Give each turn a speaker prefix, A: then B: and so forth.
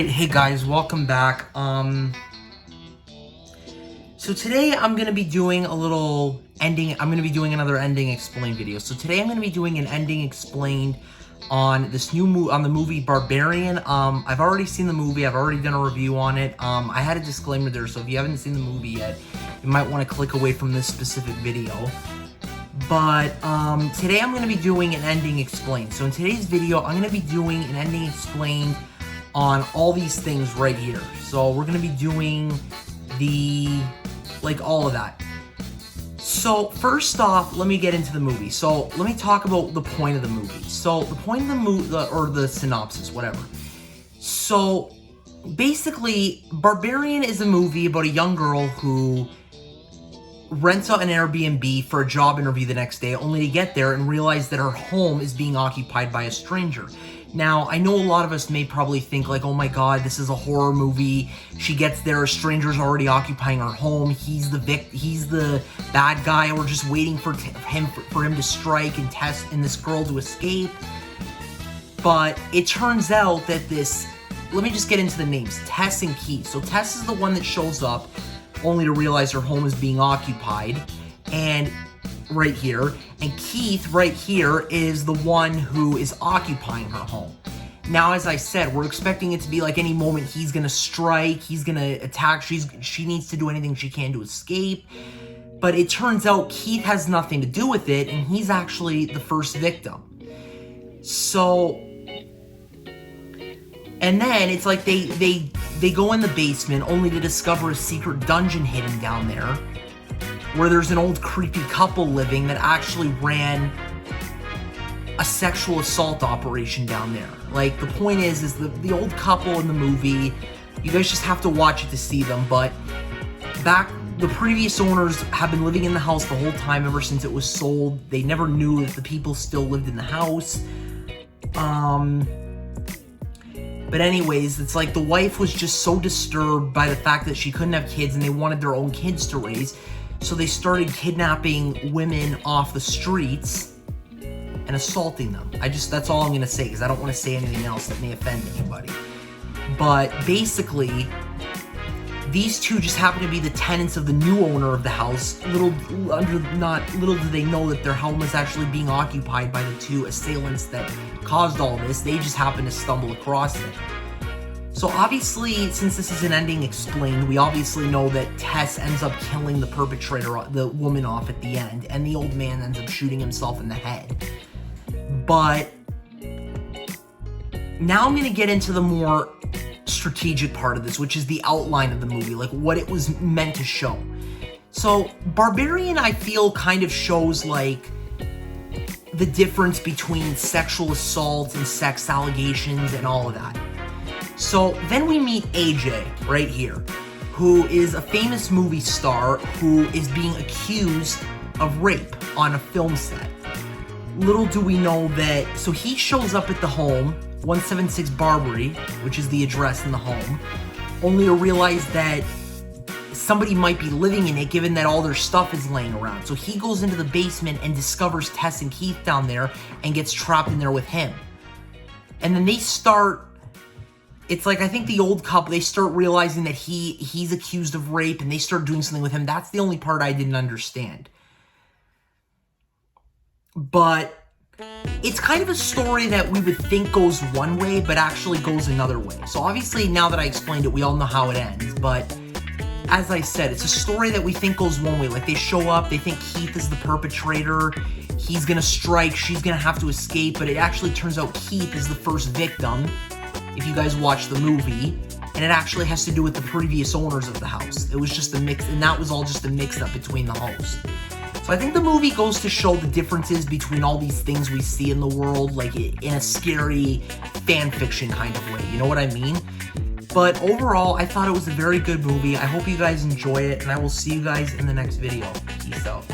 A: Alright, hey guys, welcome back. So today I'm going to be doing another ending explained video. So today I'm going to be doing an ending explained on this on the movie Barbarian. I've already seen the movie, I've already done a review on it. I had a disclaimer there, so if you haven't seen the movie yet, you might want to click away from this specific video. But today I'm going to be doing an ending explained. So in today's video, I'm going to be doing an ending explained on all these things right here. So we're going to be doing all of that. So first off, let me get into the movie. So let me talk about the point of the movie. So the point of the movie, or the synopsis, whatever. So basically, Barbarian is a movie about a young girl who rents out an Airbnb for a job interview the next day, only to get there and realize that her home is being occupied by a stranger. Now, I know a lot of us may probably think like, oh my god, this is a horror movie. She gets there, a stranger's already occupying her home. He's the bad guy. We're just waiting for him to strike and this girl to escape. But it turns out that let me just get into the names. Tess and Keith. So Tess is the one that shows up only to realize her home is being occupied, and right here, and Keith right here is the one who is occupying her home. Now, as I said, we're expecting it to be like any moment he's gonna strike, he's gonna attack, she needs to do anything she can to escape, but it turns out Keith has nothing to do with it, and he's actually the first victim. So, and then it's like they go in the basement only to discover a secret dungeon hidden down there, where there's an old creepy couple living that actually ran a sexual assault operation down there. Like, the point is the old couple in the movie, you guys just have to watch it to see them, but the previous owners have been living in the house the whole time ever since it was sold. They never knew that the people still lived in the house. But anyways, it's like the wife was just so disturbed by the fact that she couldn't have kids and they wanted their own kids to raise. So they started kidnapping women off the streets and assaulting them. That's all I'm going to say, because I don't want to say anything else that may offend anybody. But basically, these two just happen to be the tenants of the new owner of the house. Little do they know that their home is actually being occupied by the two assailants that caused all this. They just happen to stumble across it. So obviously, since this is an ending explained, we obviously know that Tess ends up killing the perpetrator, the woman, off at the end, and the old man ends up shooting himself in the head. But now I'm going to get into the more strategic part of this, which is the outline of the movie, like what it was meant to show. So Barbarian, I feel, kind of shows like the difference between sexual assault and sex allegations and all of that. So then we meet AJ right here, who is a famous movie star who is being accused of rape on a film set. Little do we know that, so he shows up at the home, 176 Barbary, which is the address in the home, only to realize that somebody might be living in it, given that all their stuff is laying around. So he goes into the basement and discovers Tess and Keith down there and gets trapped in there with him. And then it's like, I think the old couple, they start realizing that he's accused of rape, and they start doing something with him. That's the only part I didn't understand. But it's kind of a story that we would think goes one way, but actually goes another way. So obviously, now that I explained it, we all know how it ends. But as I said, it's a story that we think goes one way. Like, they show up, they think Keith is the perpetrator, he's gonna strike, she's gonna have to escape, but it actually turns out Keith is the first victim, if you guys watch the movie, and it actually has to do with the previous owners of the house. It was just a mix, and that was all just a mix-up between the hosts. So I think the movie goes to show the differences between all these things we see in the world, like in a scary fan fiction kind of way, you know what I mean? But overall, I thought it was a very good movie. I hope you guys enjoy it, and I will see you guys in the next video. Peace out.